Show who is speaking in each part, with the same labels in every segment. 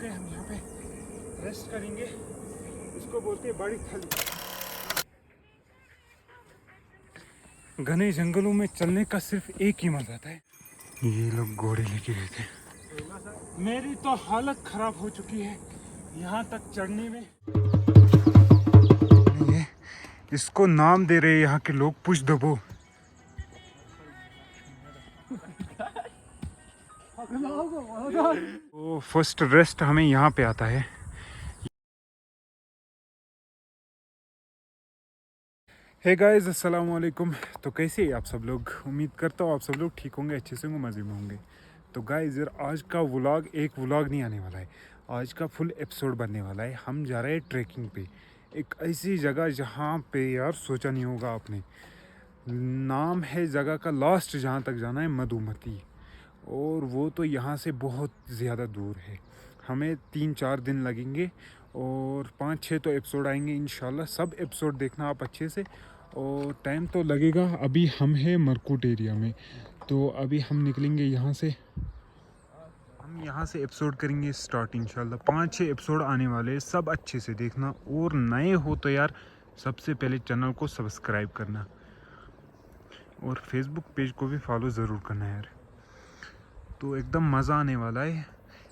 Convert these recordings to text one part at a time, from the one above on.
Speaker 1: चुके हैं। हम यहाँ पे रेस्ट करेंगे, इसको बोलते हैं बड़ी थाली। घने जंगलों में चलने का सिर्फ एक ही मजा आता है। ये लोग घोड़े लेके गए थे। मेरी तो हालत खराब हो चुकी है यहाँ तक चढ़ने में। ये इसको नाम दे रहे यहाँ के लोग, पुश दबो। तो फर्स्ट रेस्ट हमें यहाँ पे आता है। हे गाइस, अस्सलाम वालेकुम। तो कैसे हैं आप सब लोग? उम्मीद करता हूँ आप सब लोग ठीक होंगे, अच्छे से होंगे, मज़े में होंगे। तो गाइस यार, आज का व्लॉग एक व्लॉग नहीं आने वाला है, आज का फुल एपिसोड बनने वाला है। हम जा रहे हैं ट्रैकिंग पे, एक ऐसी जगह जहाँ पे यार सोचा नहीं होगा आपने। नाम है जगह का, लास्ट जहाँ तक जाना है मधुमती, और वो तो यहाँ से बहुत ज़्यादा दूर है। हमें 3-4 दिन लगेंगे और 5-6 तो एपिसोड आएंगे इंशाल्लाह। सब एपिसोड देखना आप अच्छे से, और टाइम तो लगेगा। अभी हम हैं मरकूट एरिया में, तो अभी हम निकलेंगे यहाँ से। हम यहाँ से एपिसोड करेंगे स्टार्ट इंशाल्लाह। 5-6 एपिसोड आने वाले हैं, सब अच्छे से देखना। और नए हो तो यार सबसे पहले चैनल को सब्सक्राइब करना, और फेसबुक पेज को भी फॉलो ज़रूर करना यार। तो एकदम मज़ा आने वाला है।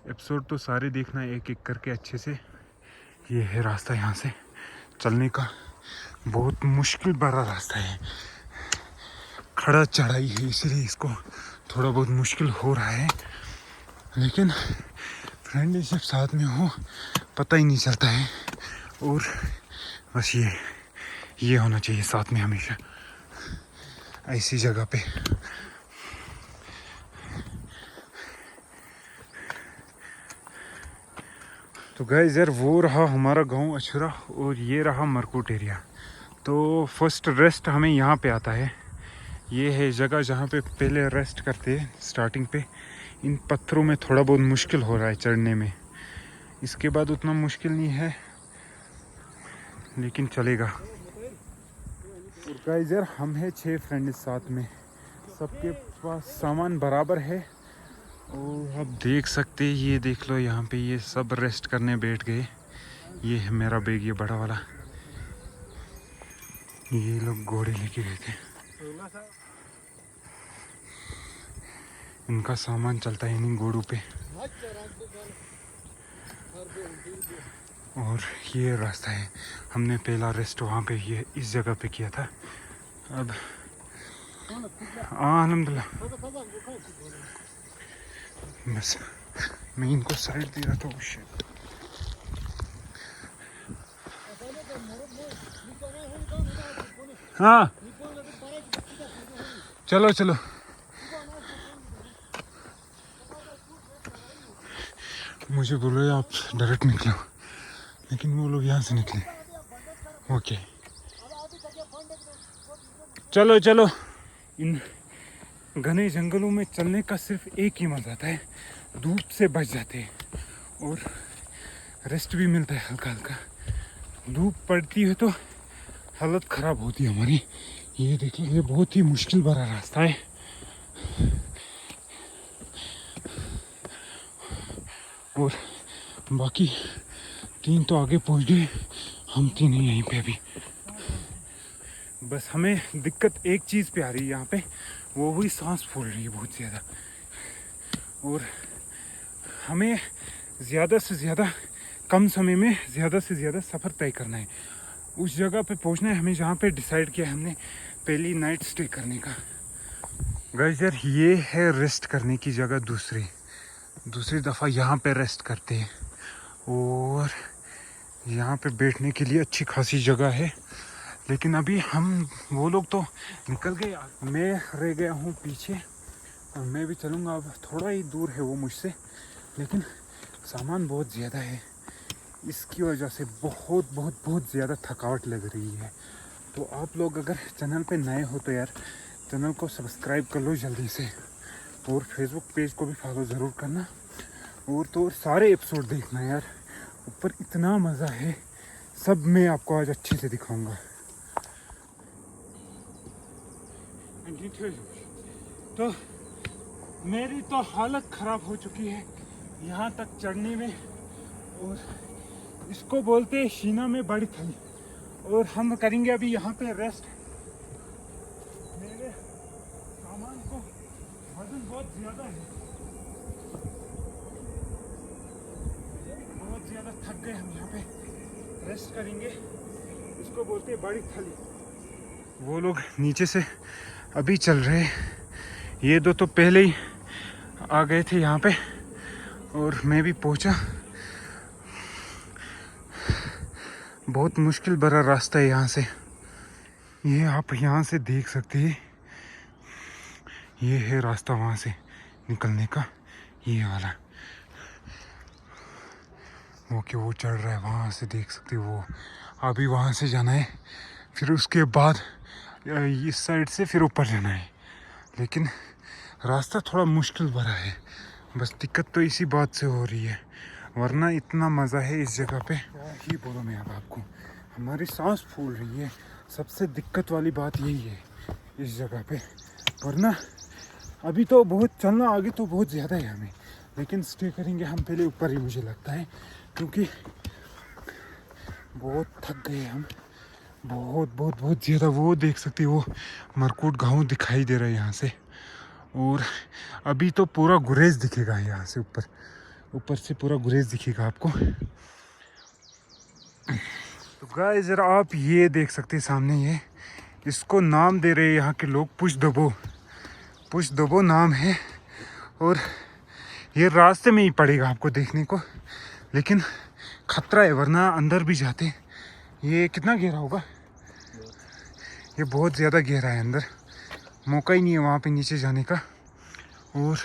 Speaker 1: एपिसोड तो सारे देखना एक एक करके अच्छे से। ये है रास्ता यहाँ से चलने का, बहुत मुश्किल भरा रास्ता है, खड़ा चढ़ाई है, इसलिए इसको थोड़ा बहुत मुश्किल हो रहा है। लेकिन फ्रेंडशिप साथ में हो पता ही नहीं चलता है। और बस ये होना चाहिए साथ में हमेशा, ऐसी जगह पे। तो गाइस यार, वो रहा हमारा गांव अछुरा, और ये रहा मरकूट एरिया। तो फर्स्ट रेस्ट हमें यहाँ पे आता है। ये है जगह जहाँ पे पहले रेस्ट करते हैं स्टार्टिंग पे। इन पत्थरों में थोड़ा बहुत मुश्किल हो रहा है चढ़ने में, इसके बाद उतना मुश्किल नहीं है, लेकिन चलेगा। और गाइस यार, हम हैं 6 फ्रेंड्स साथ में, सबके पास सामान बराबर है। और आप देख सकते हैं, ये देख लो यहाँ पे ये सब रेस्ट करने बैठ गए। ये है मेरा बैग, ये बड़ा वाला। ये लोग घोड़े लेके गए थे, इनका सामान चलता है इन्हीं घोड़ों पे। और ये रास्ता है, हमने पहला रेस्ट वहाँ पे ये इस जगह पे किया था। अब हाँ अल्हम्दुलिल्लाह, बस मैं इनको साइड दे रहा था। उस हाँ चलो चलो, मुझे बोलो आप डायरेक्ट निकलो, लेकिन वो लोग यहाँ से निकले। ओके चलो चलो। इन घने जंगलों में चलने का सिर्फ एक ही मजा आता है, धूप से बच जाते हैं और रेस्ट भी मिलता है हल्का हल्का। धूप पड़ती है तो हालत ख़राब होती है हमारी। ये देखिए, ये बहुत ही मुश्किल भरा रास्ता है। और बाकी 3 तो आगे पहुंच गए, हम 3 ही यहीं पे अभी। बस हमें दिक्कत एक चीज़ पे आ रही है यहाँ पे, वो हुई सांस फूल रही है बहुत ज़्यादा। और हमें ज़्यादा से ज़्यादा कम समय में ज़्यादा से ज़्यादा सफ़र तय करना है। उस जगह पे पहुंचना है हमें जहाँ पे डिसाइड किया हमने पहली नाइट स्टे करने का। गाइस यार, ये है रेस्ट करने की जगह। दूसरी दफ़ा यहाँ पे रेस्ट करते हैं, और यहाँ पे बैठने के लिए अच्छी खासी जगह है। लेकिन अभी वो लोग तो निकल गए, मैं रह गया हूँ पीछे, और मैं भी चलूँगा। अब थोड़ा ही दूर है वो मुझसे, लेकिन सामान बहुत ज़्यादा है, इसकी वजह से बहुत बहुत बहुत ज़्यादा थकावट लग रही है। तो आप लोग अगर चैनल पे नए हो तो यार चैनल को सब्सक्राइब कर लो जल्दी से, और फेसबुक पेज को भी फॉलो ज़रूर करना। और तो सारे एपिसोड देखना यार, ऊपर इतना मज़ा है, सब मैं आपको आज अच्छे से दिखाऊंगा। तो मेरी तो हालत ख़राब हो चुकी है यहाँ तक चढ़ने में, और इसको बोलते हैं शीना में बड़ी थली। और हम करेंगे अभी यहाँ पे रेस्ट। मेरे सामान को वजन बहुत ज़्यादा है, बहुत ज़्यादा थक गए हम। यहाँ पे रेस्ट करेंगे, इसको बोलते हैं बड़ी थली। वो लोग नीचे से अभी चल रहे हैं, ये दो तो पहले ही आ गए थे यहाँ पे और मैं भी पहुँचा। बहुत मुश्किल भरा रास्ता है यहाँ से। ये आप यहाँ से देख सकते हैं, ये है रास्ता वहाँ से निकलने का, ये वाला। वो कि वो चढ़ रहा है वहाँ से, देख सकते हो। वो अभी वहाँ से जाना है, फिर उसके बाद इस साइड से फिर ऊपर जाना है। लेकिन रास्ता थोड़ा मुश्किल भरा है, बस दिक्कत तो इसी बात से हो रही है, वरना इतना मज़ा है इस जगह पे। क्या ही बोलो मैं अब आपको, हमारी सांस फूल रही है। सबसे दिक्कत वाली बात यही है इस जगह पे। वरना अभी तो बहुत चलना, आगे तो बहुत ज़्यादा है हमें, लेकिन स्टे करेंगे हम पहले ऊपर ही, मुझे लगता है, क्योंकि बहुत थक गए हम, बहुत बहुत बहुत ज़्यादा। वो देख सकते हो, वो मरकूट गाँव दिखाई दे रहा है यहाँ से। और अभी तो पूरा गुरेज दिखेगा यहाँ से, ऊपर से पूरा गुरेज दिखेगा आपको। तो गाइस ज़रा आप ये देख सकते हैं सामने, ये इसको नाम दे रहे हैं यहाँ के लोग पुश दबो नाम है। और ये रास्ते में ही पड़ेगा आपको देखने को, लेकिन खतरा है, वरना अंदर भी जाते। ये कितना गहरा होगा, ये बहुत ज़्यादा गहरा है, अंदर मौका ही नहीं है वहाँ पे नीचे जाने का। और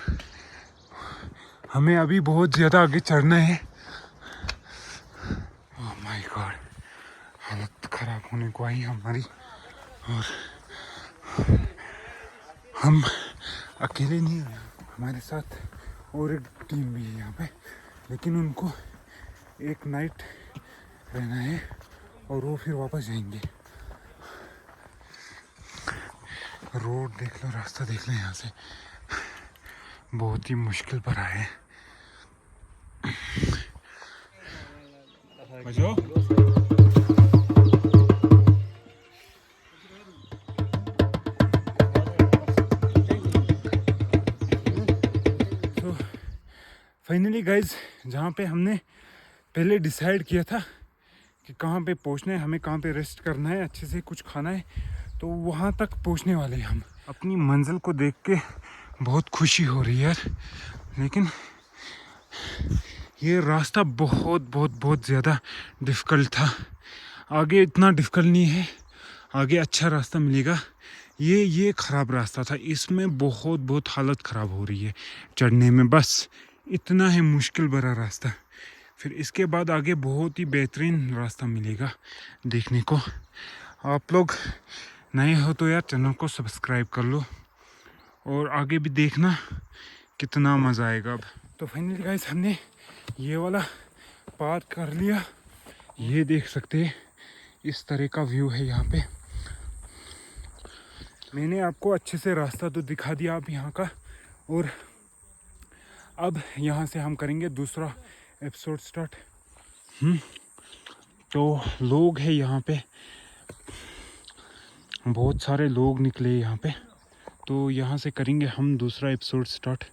Speaker 1: हमें अभी बहुत ज़्यादा आगे चढ़ना है। ओह माय गॉड, हालत ख़राब होने को आई हमारी। और हम अकेले नहीं हैं, हमारे साथ और एक टीम भी है यहाँ पे, लेकिन उनको एक नाइट रहना है और वो फिर वापस जाएंगे। रोड देख लो, रास्ता देख लो, यहाँ से बहुत ही मुश्किल भरा है। बजो फाइनली गाइज, जहाँ पे हमने पहले डिसाइड किया था कि कहाँ पे पहुँचना है, हमें कहाँ पे रेस्ट करना है, अच्छे से कुछ खाना है, तो वहाँ तक पहुँचने वाले हैं हम। अपनी मंजिल को देख के बहुत खुशी हो रही है यार, लेकिन ये रास्ता बहुत बहुत बहुत ज़्यादा डिफ़िकल्ट था। आगे इतना डिफ़िकल्ट नहीं है, आगे अच्छा रास्ता मिलेगा। ये ख़राब रास्ता था, इसमें बहुत बहुत हालत ख़राब हो रही है चढ़ने में, बस इतना है मुश्किल भरा रास्ता। फिर इसके बाद आगे बहुत ही बेहतरीन रास्ता मिलेगा देखने को। आप लोग नए हो तो यार चैनल को सब्सक्राइब कर लो, और आगे भी देखना कितना मज़ा आएगा अब। तो फाइनली गाइस, हमने ये वाला पार कर लिया। ये देख सकते हैं, इस तरह का व्यू है यहाँ पे। मैंने आपको अच्छे से रास्ता तो दिखा दिया अब यहाँ का, और अब यहाँ से हम करेंगे दूसरा एपिसोड स्टार्ट। तो लोग हैं यहाँ पे, बहुत सारे लोग निकले यहाँ पे, तो यहाँ से करेंगे हम दूसरा एपिसोड स्टार्ट।